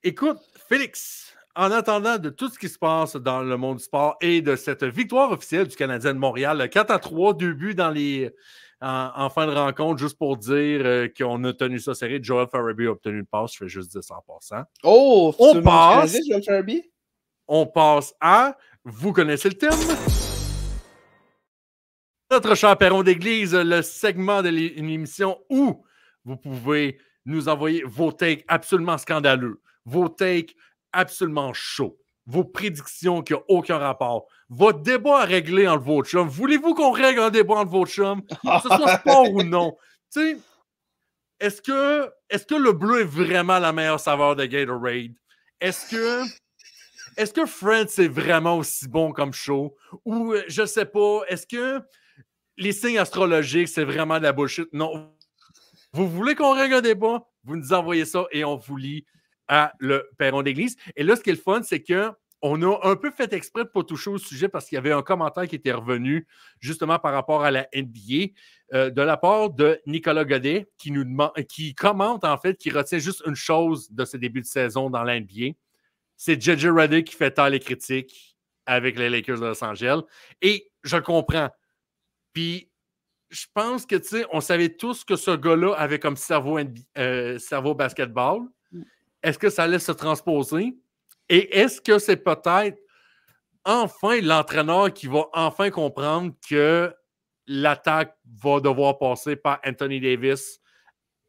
Écoute, Félix, en attendant de tout ce qui se passe dans le monde du sport et de cette victoire officielle du Canadien de Montréal, 4-3, 2 buts en fin de rencontre, juste pour dire qu'on a tenu ça serré. Joel Farabee a obtenu une passe, je fais juste dire ça en passant. Oh, on passe, Joel Farabee? On passe à, vous connaissez le thème? Notre cher Perron d'Église, le segment de l'émission où vous pouvez nous envoyer vos takes absolument scandaleux, vos takes absolument chauds, vos prédictions qui n'ont aucun rapport, votre débat à régler entre vos chums. Voulez-vous qu'on règle un débat entre vos chums, que ce soit sport ou non? Tu sais, est-ce que le bleu est vraiment la meilleure saveur de Gatorade? Est-ce que Friends est vraiment aussi bon comme show? Ou, je sais pas, est-ce que les signes astrologiques, c'est vraiment de la bullshit? Non. Vous voulez qu'on règle un débat? Vous nous envoyez ça et on vous lit à le Perron d'Église. Et là, ce qui est le fun, c'est qu'on a un peu fait exprès de ne pas toucher au sujet parce qu'il y avait un commentaire qui était revenu justement par rapport à la NBA de la part de Nicolas Godet qui commente en fait, qui retient juste une chose de ce début de saison dans la NBA. C'est JJ Redick qui fait taire les critiques avec les Lakers de Los Angeles. Et je comprends. Puis, je pense que, tu sais, on savait tous que ce gars-là avait comme cerveau basketball. Est-ce que ça allait se transposer? Et est-ce que c'est peut-être enfin l'entraîneur qui va enfin comprendre que l'attaque va devoir passer par Anthony Davis,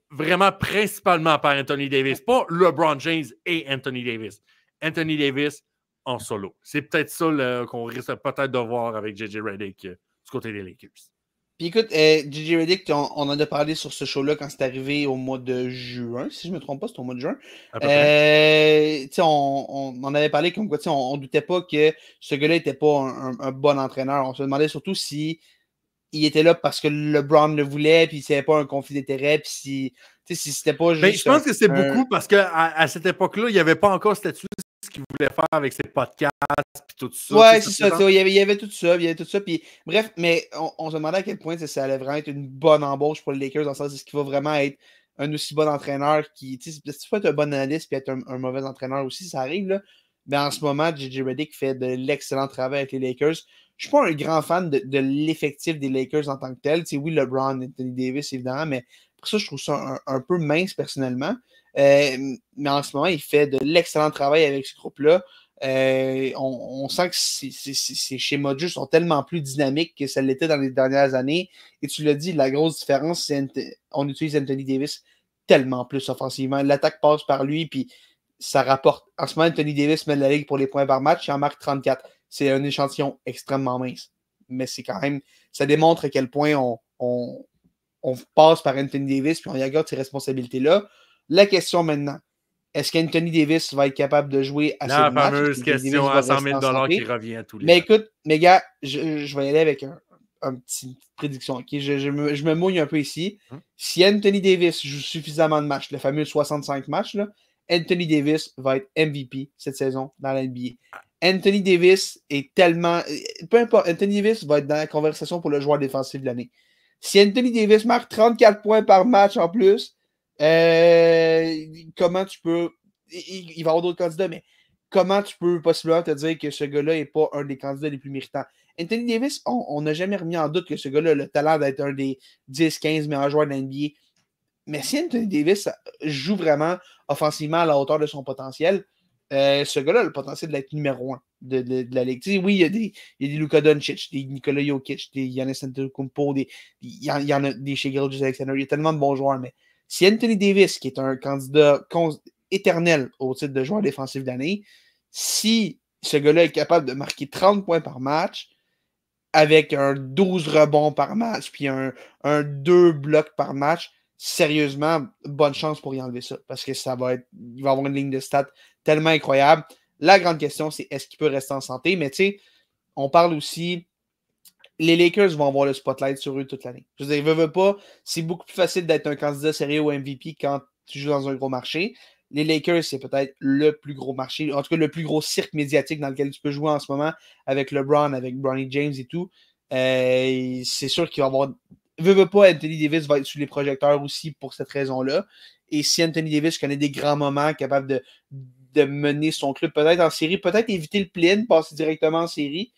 vraiment principalement par Anthony Davis, pas LeBron James et Anthony Davis. Anthony Davis en solo. C'est peut-être ça qu'on risque peut-être de voir avec JJ Redick du côté des Lakers. Puis écoute, JJ Redick, on en a parlé sur ce show-là quand c'est arrivé au mois de juin, si je ne me trompe pas, c'était au mois de juin. On en avait parlé comme quoi, on doutait pas que ce gars-là n'était pas un bon entraîneur. On se demandait surtout si il était là parce que LeBron le voulait, puis s'il n'y avait pas un conflit d'intérêt, puis si c'était pas juste. Je pense que c'est beaucoup parce qu'à cette époque-là, il n'y avait pas encore statut ce qu'il voulait faire avec ses podcasts puis tout ça. Ouais, c'est ça. Il y avait tout ça. Puis, bref, mais on se demandait à quel point ça allait vraiment être une bonne embauche pour les Lakers, dans le sens est-ce qu'il va vraiment être un aussi bon entraîneur qui. Si tu peux être un bon analyste puis être un mauvais entraîneur aussi, ça arrive, là. Mais en ce moment, JJ Redick fait de l'excellent travail avec les Lakers. Je ne suis pas un grand fan de l'effectif des Lakers en tant que tel. Oui, LeBron, Anthony Davis, évidemment, mais pour ça, je trouve ça un peu mince personnellement. Mais en ce moment, il fait de l'excellent travail avec ce groupe-là. On sent que ces schémas de jeu sont tellement plus dynamiques que ça l'était dans les dernières années. Et tu l'as dit, la grosse différence, c'est qu'on utilise Anthony Davis tellement plus offensivement. L'attaque passe par lui, puis ça rapporte. En ce moment, Anthony Davis mène la ligue pour les points par match, il en marque 34. C'est un échantillon extrêmement mince. Mais c'est quand même, ça démontre à quel point on passe par Anthony Davis, puis on y regarde ces responsabilités-là. La question maintenant, est-ce qu'Anthony Davis va être capable de jouer assez de matchs? La fameuse question à 100 000 $ qui revient à tous les Mais écoute, mes gars, je vais y aller avec une petite prédiction. Okay? Je me mouille un peu ici. Si Anthony Davis joue suffisamment de matchs, le fameux 65 matchs, là, Anthony Davis va être MVP cette saison dans la NBA. Anthony Davis est tellement... Peu importe, Anthony Davis va être dans la conversation pour le joueur défensif de l'année. Si Anthony Davis marque 34 points par match en plus, comment tu peux... Il va y avoir d'autres candidats, mais comment tu peux possiblement te dire que ce gars-là n'est pas un des candidats les plus méritants? Anthony Davis, on n'a jamais remis en doute que ce gars-là a le talent d'être un des 10-15 meilleurs joueurs de la NBA. Mais si Anthony Davis joue vraiment offensivement à la hauteur de son potentiel, ce gars-là a le potentiel d'être numéro 1 de la Ligue. Oui, il y a des Luka Doncic, des Nikola Jokic, des Giannis Antetokounmpo, il y en a des Shai Gilgeous-Alexander. Il y a tellement de bons joueurs, mais si Anthony Davis, qui est un candidat éternel au titre de joueur défensif d'année, si ce gars-là est capable de marquer 30 points par match, avec un 12 rebonds par match, puis un 2 blocs par match, sérieusement, bonne chance pour y enlever ça. Parce que il va avoir une ligne de stats tellement incroyable. La grande question, c'est est-ce qu'il peut rester en santé? Mais tu sais, on parle aussi, les Lakers vont avoir le spotlight sur eux toute l'année. Je veux dire, veut pas, c'est beaucoup plus facile d'être un candidat sérieux au MVP quand tu joues dans un gros marché. Les Lakers, c'est peut-être le plus gros marché, en tout cas le plus gros cirque médiatique dans lequel tu peux jouer en ce moment avec LeBron, avec Bronny James et tout. C'est sûr qu'il va y avoir... Veut pas, Anthony Davis va être sous les projecteurs aussi pour cette raison-là. Et si Anthony Davis connaît des grands moments, capable de mener son club peut-être en série, peut-être éviter le play-in, passer directement en série.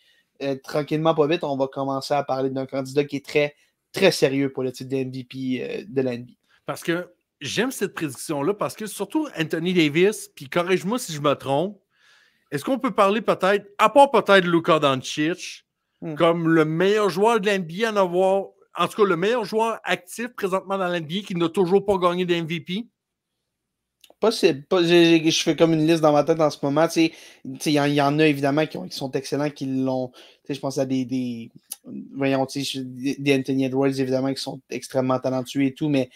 Tranquillement, pas vite, on va commencer à parler d'un candidat qui est très, très sérieux pour le titre de MVP de la NBA. Parce que j'aime cette prédiction-là, parce que surtout Anthony Davis, puis corrige-moi si je me trompe, est-ce qu'on peut parler peut-être, à part peut-être Luka Doncic, comme le meilleur joueur de l'NBA en avoir, en tout cas le meilleur joueur actif présentement dans l'NBA qui n'a toujours pas gagné de MVP? Je fais comme une liste dans ma tête en ce moment. Il y en a évidemment qui sont excellents, qui l'ont. Je pense à des Anthony Edwards, évidemment, qui sont extrêmement talentueux et tout, mais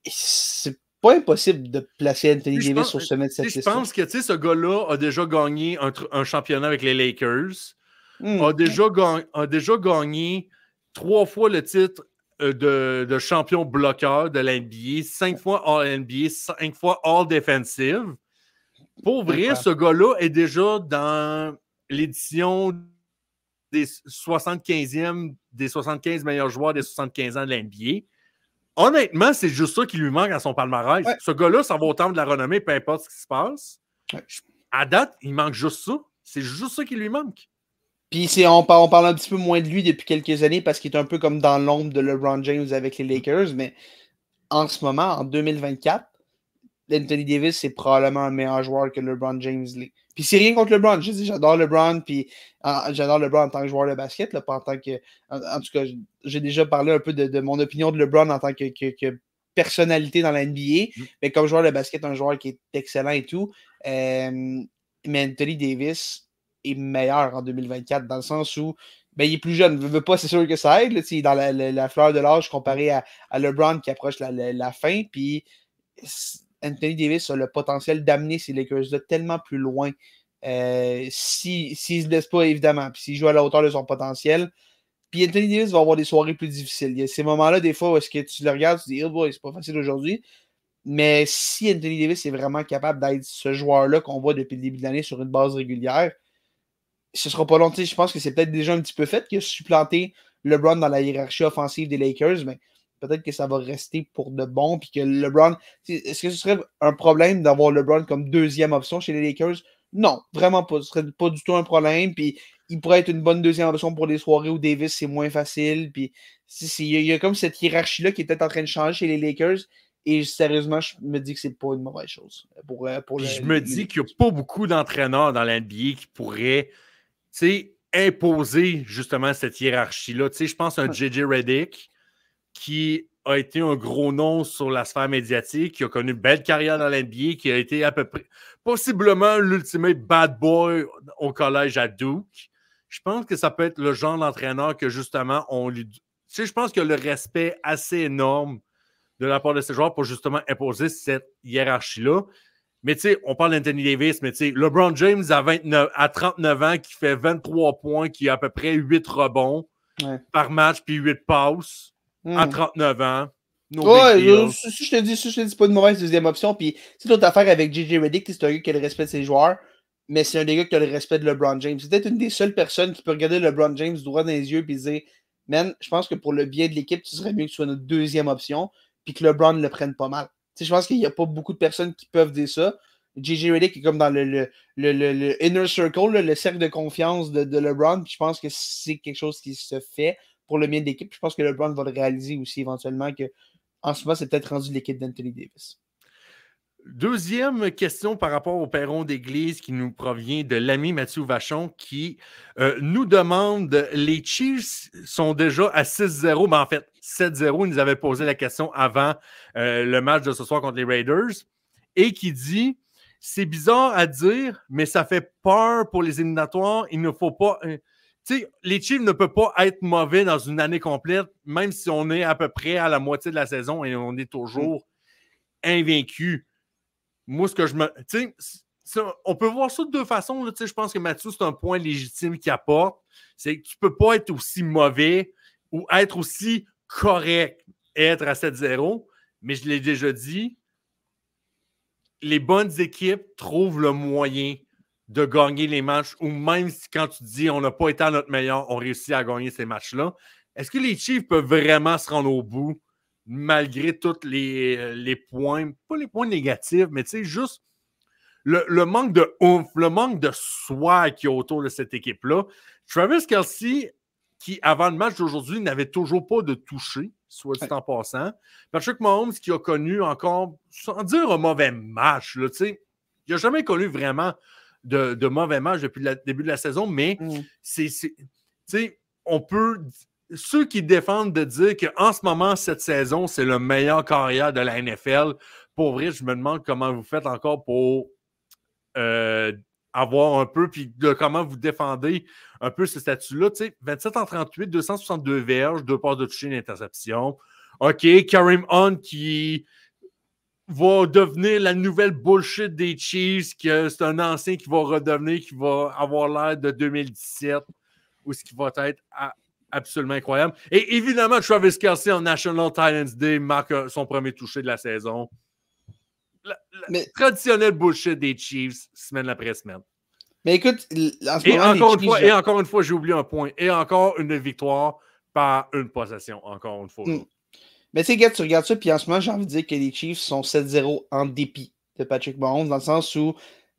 c'est pas impossible de placer Anthony Davis au sommet de cette liste. Je pense que ce gars-là a déjà gagné un championnat avec les Lakers, a déjà gagné 3 fois le titre de champion bloqueur de l'NBA, 5 fois All-NBA, 5 fois All-Defensive. Pour vrai, ce gars-là est déjà dans l'édition des 75e, des 75 meilleurs joueurs des 75 ans de l'NBA. Honnêtement, c'est juste ça qui lui manque à son palmarès. Ouais. Ce gars-là, ça va autant de la renommée, peu importe ce qui se passe. Ouais. À date, il manque juste ça. C'est juste ça qui lui manque. Puis on parle un petit peu moins de lui depuis quelques années parce qu'il est un peu comme dans l'ombre de LeBron James avec les Lakers, mais en ce moment, en 2024, Anthony Davis, c'est probablement un meilleur joueur que LeBron James l'est. Puis c'est rien contre LeBron. Je dis, j'adore LeBron, puis j'adore LeBron en tant que joueur de basket, là, pas en tant que. En tout cas, j'ai déjà parlé un peu de mon opinion de LeBron en tant que personnalité dans la NBA, mais comme joueur de basket, un joueur qui est excellent et tout. Mais Anthony Davis est meilleur en 2024 dans le sens où il est plus jeune. Veut pas, c'est sûr que ça aide. Là, il est dans la fleur de l'âge comparé à LeBron qui approche la fin. Puis Anthony Davis a le potentiel d'amener ces Lakers-là tellement plus loin s'il ne se laisse pas, évidemment, puis s'il joue à la hauteur de son potentiel. Puis Anthony Davis va avoir des soirées plus difficiles. Il y a ces moments-là, des fois, où est-ce que tu le regardes, tu te dis, oh boy, c'est pas facile aujourd'hui. Mais si Anthony Davis est vraiment capable d'être ce joueur-là qu'on voit depuis le début de l'année sur une base régulière, ce sera pas long. Je pense que c'est peut-être déjà un petit peu fait qu'il a supplanté LeBron dans la hiérarchie offensive des Lakers, mais peut-être que ça va rester pour de bon. Puis que LeBron, est-ce que ce serait un problème d'avoir LeBron comme deuxième option chez les Lakers? Non, vraiment pas. Ce serait pas du tout un problème. Puis il pourrait être une bonne deuxième option pour des soirées où Davis, c'est moins facile. Puis il y a comme cette hiérarchie-là qui est peut-être en train de changer chez les Lakers. Et sérieusement, je me dis que c'est pas une mauvaise chose. Je me dis qu'il n'y a pas beaucoup d'entraîneurs dans l'NBA qui pourraient imposer justement cette hiérarchie-là. Je pense à un J.J. Redick qui a été un gros nom sur la sphère médiatique, qui a connu une belle carrière dans l'NBA, qui a été à peu près, possiblement l'ultimate bad boy au collège à Duke. Je pense que ça peut être le genre d'entraîneur que justement on lui... je pense qu'il y a le respect assez énorme de la part de ces joueurs pour justement imposer cette hiérarchie-là. Mais tu sais, on parle d'Anthony Davis, mais tu sais, LeBron James à 39 ans qui fait 23 points, qui a à peu près 8 rebonds par match, puis 8 passes à 39 ans. Si je te dis, c'est pas une mauvaise deuxième option. Puis c'est l'autre affaire avec J.J. Redick, c'est un gars qui a le respect de ses joueurs, mais c'est un des gars qui a le respect de LeBron James. C'est peut-être une des seules personnes qui peut regarder LeBron James droit dans les yeux et dire, man, je pense que pour le bien de l'équipe, tu serais mieux que tu sois notre deuxième option, puis que LeBron le prenne pas mal. Je pense qu'il n'y a pas beaucoup de personnes qui peuvent dire ça. J.J. Redick est comme dans le inner circle, le cercle de confiance de LeBron. Puis je pense que c'est quelque chose qui se fait pour le bien de l'équipe. Je pense que LeBron va le réaliser aussi éventuellement que en ce moment, c'est peut-être rendu l'équipe d'Anthony Davis. Deuxième question par rapport au perron d'église qui nous provient de l'ami Mathieu Vachon qui nous demande, les Chiefs sont déjà à 6-0, mais en fait 7-0, il nous avait posé la question avant le match de ce soir contre les Raiders, et qui dit, c'est bizarre à dire, mais ça fait peur pour les éliminatoires, il ne faut pas... les Chiefs ne peuvent pas être mauvais dans une année complète, même si on est à peu près à la moitié de la saison et on est toujours invaincu. Moi, ce que je me... on peut voir ça de deux façons. Là, je pense que Mathieu, c'est un point légitime qu'il apporte. C'est que tu ne peux pas être aussi mauvais ou être aussi correct et être à 7-0. Mais je l'ai déjà dit, les bonnes équipes trouvent le moyen de gagner les matchs, ou même si quand tu dis on n'a pas été à notre meilleur, on réussit à gagner ces matchs-là. Est-ce que les Chiefs peuvent vraiment se rendre au bout malgré tous les points, pas les points négatifs, mais tu sais, juste le manque de oomph, le manque de swag qu'il y a autour de cette équipe-là. Travis Kelce, qui, avant le match d'aujourd'hui, n'avait toujours pas de toucher, soit dit en passant. Patrick Mahomes, qui a connu encore, sans dire un mauvais match, là, il n'a jamais connu vraiment de mauvais match depuis le début de la saison, mais on peut... Ceux qui défendent de dire qu'en ce moment, cette saison, c'est le meilleur carrière de la NFL, pour vrai, je me demande comment vous faites encore pour avoir un peu, puis de comment vous défendez un peu ce statut-là. 27 en 38, 262 verges, 2 passes de toucher, une interception. OK, Kareem Hunt qui va devenir la nouvelle bullshit des Chiefs, que c'est un ancien qui va redevenir, qui va avoir l'air de 2017, ou ce qui va être absolument incroyable. Et évidemment, Travis Kelce en National Titans Day marque son premier toucher de la saison. Mais traditionnel bullshit des Chiefs, semaine après semaine. Mais écoute, en ce moment, et encore une fois, j'ai oublié un point. Et encore une victoire par une possession, encore une fois. Mais tu sais, tu regardes ça, puis en ce moment, j'ai envie de dire que les Chiefs sont 7-0 en dépit de Patrick Mahomes, dans le sens où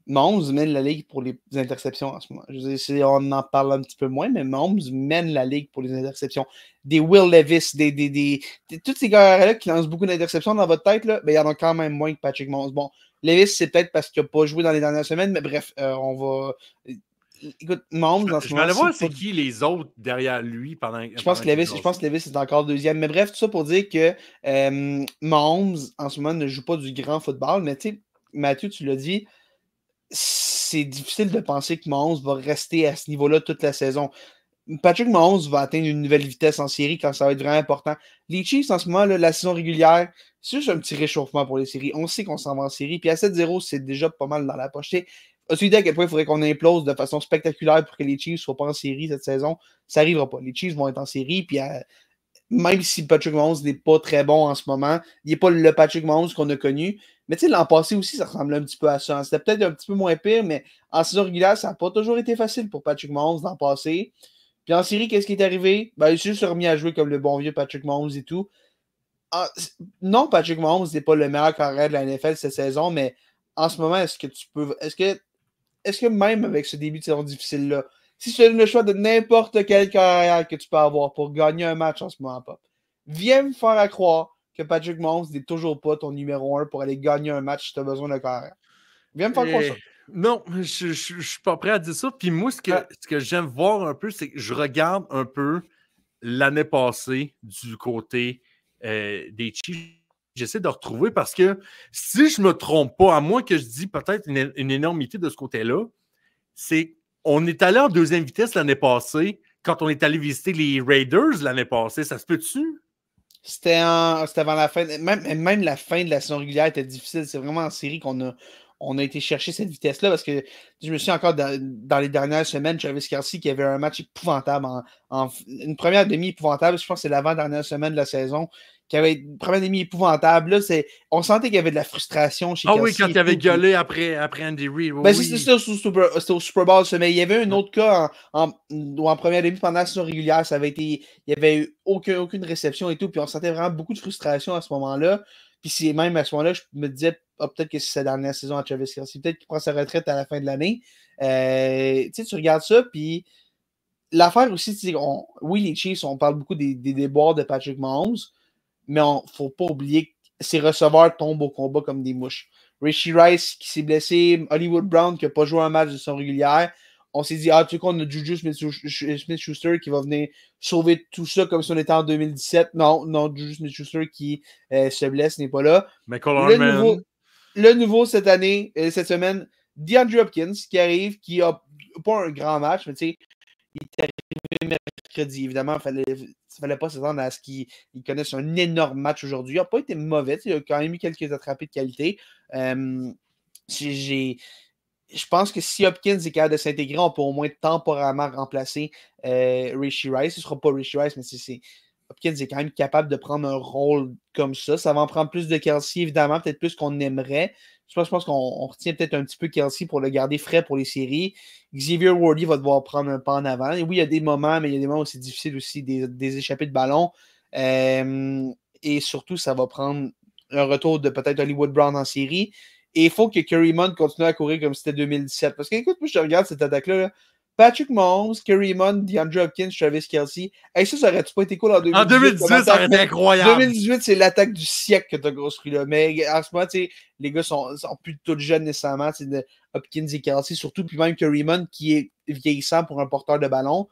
Mahomes mène la ligue pour les interceptions en ce moment. Je veux dire, on en parle un petit peu moins, mais Mahomes mène la ligue pour les interceptions. Des Will Levis, tous ces gars-là qui lancent beaucoup d'interceptions dans votre tête, là, ben, il y en a quand même moins que Patrick Mahomes. Bon, Levis, c'est peut-être parce qu'il n'a pas joué dans les dernières semaines, mais bref, on va... Écoute, Mahomes, dans ce moment... Je vais aller voir c'est qui les autres derrière lui pendant... Je pense que Levis est encore deuxième. Mais bref, tout ça pour dire que Mahomes, en ce moment, ne joue pas du grand football. Mais tu sais, Mathieu, tu l'as dit, c'est difficile de penser que Mahomes va rester à ce niveau-là toute la saison. Patrick Mahomes va atteindre une nouvelle vitesse en série quand ça va être vraiment important. Les Chiefs, en ce moment, là, la saison régulière, c'est juste un petit réchauffement pour les séries. On sait qu'on s'en va en série. Puis à 7-0, c'est déjà pas mal dans la poche. As-tu idée à quel point il faudrait qu'on implose de façon spectaculaire pour que les Chiefs ne soient pas en série cette saison? Ça n'arrivera pas. Les Chiefs vont être en série. Puis même si Patrick Mahomes n'est pas très bon en ce moment, il n'est pas le Patrick Mahomes qu'on a connu. Mais tu sais, l'an passé aussi, ça ressemblait un petit peu à ça. C'était peut-être un petit peu moins pire, mais en saison régulière, ça n'a pas toujours été facile pour Patrick Mahomes l'an passé. Puis en série, qu'est-ce qui est arrivé? Ben, il s'est juste remis à jouer comme le bon vieux Patrick Mahomes et tout. Non, Patrick Mahomes n'est pas le meilleur carrière de la NFL cette saison, mais en ce moment, est-ce que même avec ce début de saison difficile-là, si tu as le choix de n'importe quelle carrière que tu peux avoir pour gagner un match en ce moment, Pop, viens me faire à croire que Patrick Mahomes n'est toujours pas ton numéro 1 pour aller gagner un match si tu as besoin de carrière. Viens me faire croire ça. Non, je ne suis pas prêt à dire ça. Puis moi, ce que j'aime voir un peu, c'est que je regarde un peu l'année passée du côté des Chiefs. J'essaie de retrouver parce que si je ne me trompe pas, à moins que je dise peut-être une énormité de ce côté-là, c'est on est allé en deuxième vitesse l'année passée quand on est allé visiter les Raiders l'année passée. Ça se peut-tu? C'était avant la fin. Même la fin de la saison régulière était difficile. C'est vraiment en série qu'on a été chercher cette vitesse-là parce que je me suis encore dans les dernières semaines, Travis Kelce qui avait un match épouvantable, une première demi épouvantable, je pense que c'est l'avant-dernière semaine de la saison, qui avait une première demi épouvantable. Là, on sentait qu'il y avait de la frustration chez Kelce. Ah oui, quand il avait gueulé après Andy Reid. Ben, oui. C'était au Super Bowl, mais il y avait un autre cas en première demi pendant la saison régulière. Il n'y avait eu aucune réception et tout, puis on sentait vraiment beaucoup de frustration à ce moment-là. Puis c'est même à ce moment-là, je me disais peut-être que c'est sa dernière saison à Travis Kelce. Peut-être qu'il prend sa retraite à la fin de l'année. Tu regardes ça, puis l'affaire aussi, oui, les Chiefs, on parle beaucoup des déboires de Patrick Mahomes, mais il ne faut pas oublier que ses receveurs tombent au combat comme des mouches. Rashee Rice qui s'est blessé, Hollywood Brown qui n'a pas joué un match de son régulière. On s'est dit, tu sais qu'on a Juju Smith-Schuster qui va venir sauver tout ça comme si on était en 2017. Non, Juju Smith-Schuster qui se blesse n'est pas là. Le nouveau cette année, cette semaine, DeAndre Hopkins qui arrive, qui n'a pas un grand match, mais tu sais, il est arrivé mercredi. Évidemment, il ne fallait pas s'attendre à ce qu'il connaisse un énorme match aujourd'hui. Il n'a pas été mauvais. Il a quand même eu quelques attrapés de qualité. Je pense que si Hopkins est capable de s'intégrer, on peut au moins temporairement remplacer Rashee Rice. Ce ne sera pas Rashee Rice, mais Hopkins est quand même capable de prendre un rôle comme ça. Ça va en prendre plus de Kelce, évidemment, peut-être plus qu'on aimerait. Je pense qu'on retient peut-être un petit peu Kelce pour le garder frais pour les séries. Xavier Worthy va devoir prendre un pas en avant. Et oui, il y a des moments, mais il y a des moments où c'est difficile aussi, des échappées de ballon. Et surtout, ça va prendre un retour de peut-être Hollywood Brown en série. Et il faut que Kerry Munn continue à courir comme si c'était 2017. Parce que, écoute, moi, je regarde cette attaque-là. Là. Patrick Mahomes, Kerry Munn, DeAndre Hopkins, Travis Kelce. Hey, ça aurait-tu pas été cool en 2018? En 2018, ça aurait été incroyable. 2018, c'est l'attaque du siècle que tu as construit là. Mais en ce moment, les gars sont plus tous jeunes nécessairement. Hopkins et Kelce, surtout, puis même Kerry Munn qui est vieillissant pour un porteur de ballon.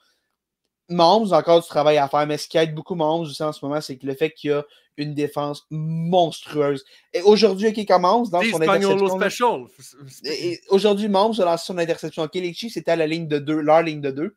Mahomes, encore du travail à faire, mais ce qui aide beaucoup Mahomes aussi en ce moment, c'est que le fait qu'il y a une défense monstrueuse. Et aujourd'hui, qui commence dans son interception. Aujourd'hui, Mahomes a lancé son interception. OK, les Chiefs étaient à la ligne de 2, leur ligne de 2.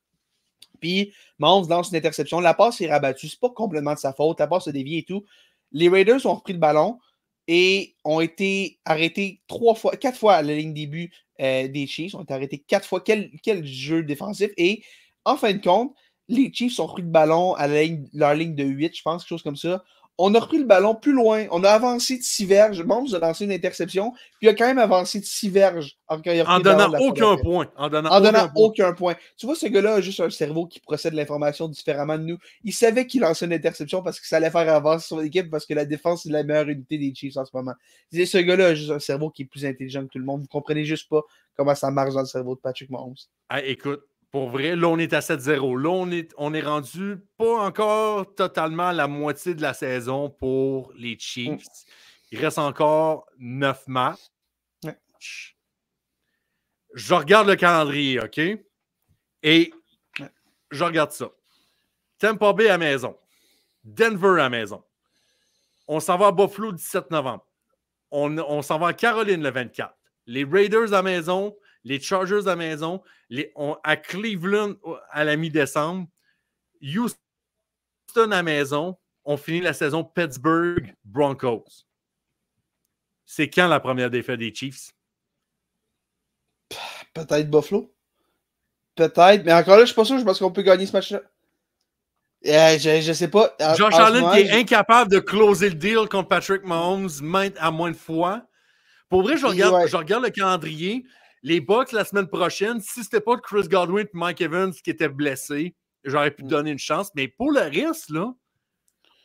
Puis Mahomes lance une interception. La passe est rabattue. C'est pas complètement de sa faute. La passe a dévié et tout. Les Raiders ont repris le ballon et ont été arrêtés 4 fois à la ligne début des Chiefs. Ils ont été arrêtés 4 fois. Quel jeu défensif. Et en fin de compte, les Chiefs ont repris le ballon à leur ligne de 8, je pense, quelque chose comme ça. On a repris le ballon plus loin. On a avancé de 6 verges. Mahomes a lancé une interception, puis il a quand même avancé de 6 verges. En donnant aucun point. En donnant aucun point. Tu vois, ce gars-là a juste un cerveau qui procède l'information différemment de nous. Il savait qu'il lançait une interception parce que ça allait faire avancer son équipe parce que la défense, c'est la meilleure unité des Chiefs en ce moment. Ce gars-là a juste un cerveau qui est plus intelligent que tout le monde. Vous comprenez juste pas comment ça marche dans le cerveau de Patrick Mahomes. Ah, écoute. Pour vrai, là, on est à 7-0. Là, on est rendu pas encore totalement la moitié de la saison pour les Chiefs. Il reste encore 9 matchs. Ouais. Je regarde le calendrier, OK? Et je regarde ça. Tampa Bay à maison. Denver à maison. On s'en va à Buffalo le 17 novembre. On s'en va à Caroline le 24. Les Raiders à maison. Les Chargers à maison, à Cleveland à la mi-décembre, Houston à maison, on finit la saison Pittsburgh Broncos. C'est quand la première défaite des Chiefs? Peut-être Buffalo. Peut-être, mais encore là, je suis pas sûr, je pense qu'on peut gagner ce match-là. Je sais pas. Josh Allen qui est incapable de closer le deal contre Patrick Mahomes maintes à moins de fois. Pour vrai, je regarde le calendrier. Les Bucks, la semaine prochaine, si c'était pas Chris Godwin et Mike Evans qui étaient blessés, j'aurais pu te donner une chance. Mais pour le reste, là,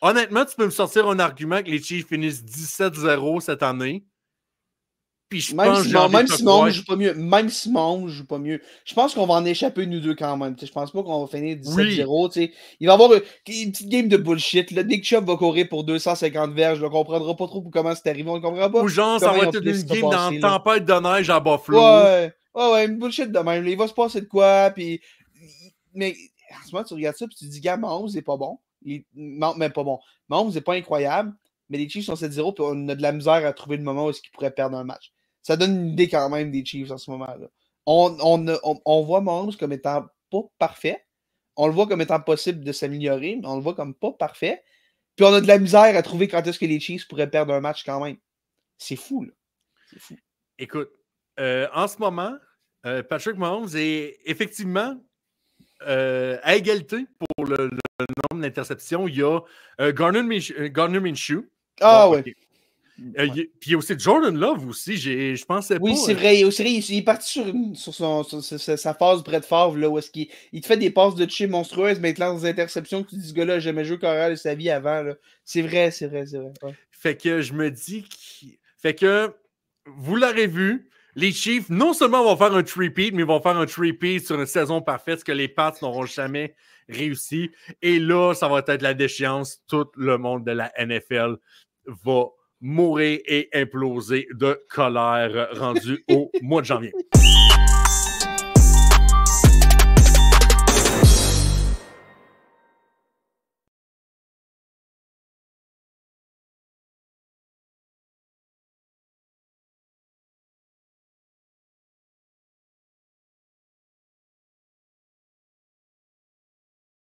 honnêtement, tu peux me sortir un argument que les Chiefs finissent 17-0 cette année. Puis je pense que même si Mahomes joue pas mieux, je pense qu'on va en échapper nous deux quand même. Je pense pas qu'on va finir 17-0. Oui. Il va y avoir une petite game de bullshit. Là. Nick Chubb va courir pour 250 verges. On comprendra pas trop comment c'est arrivé. On ne comprendra pas. Ou genre, ça va être une game dans une tempête de neige à Buffalo. Ouais, une bullshit de même. Là. Il va se passer de quoi. Puis... Mais en ce moment, tu regardes ça et tu te dis, gars, Mahomes n'est pas bon. Mais pas bon. Mahomes n'est pas incroyable. Mais les Chiefs sont 7-0 puis on a de la misère à trouver le moment où ils pourraient perdre un match. Ça donne une idée quand même des Chiefs en ce moment-là. On voit Mahomes comme étant pas parfait. On le voit comme étant possible de s'améliorer, mais on le voit comme pas parfait. Puis on a de la misère à trouver quand est-ce que les Chiefs pourraient perdre un match quand même. C'est fou, là. C'est fou. Écoute, en ce moment, Patrick Mahomes est effectivement à égalité pour le nombre d'interceptions. Il y a Gardner Minshew. Ah ouais. Puis il y a aussi Jordan Love aussi, je pensais pas. Oui, c'est vrai. Il est parti sur sa phase près de Favre, là, où est-ce qu'il te fait des passes de toucher monstrueuses, mais il te lance des interceptions que tu dis, ce gars-là, jamais joué carrière de sa vie avant. Là. C'est vrai. Ouais. Fait que je me dis que vous l'aurez vu, les Chiefs, non seulement vont faire un three-peat, mais ils vont faire un three-peat sur une saison parfaite, ce que les Pats n'auront jamais réussi. Et là, ça va être la déchéance. Tout le monde de la NFL va mourir et imploser de colère rendu au mois de janvier.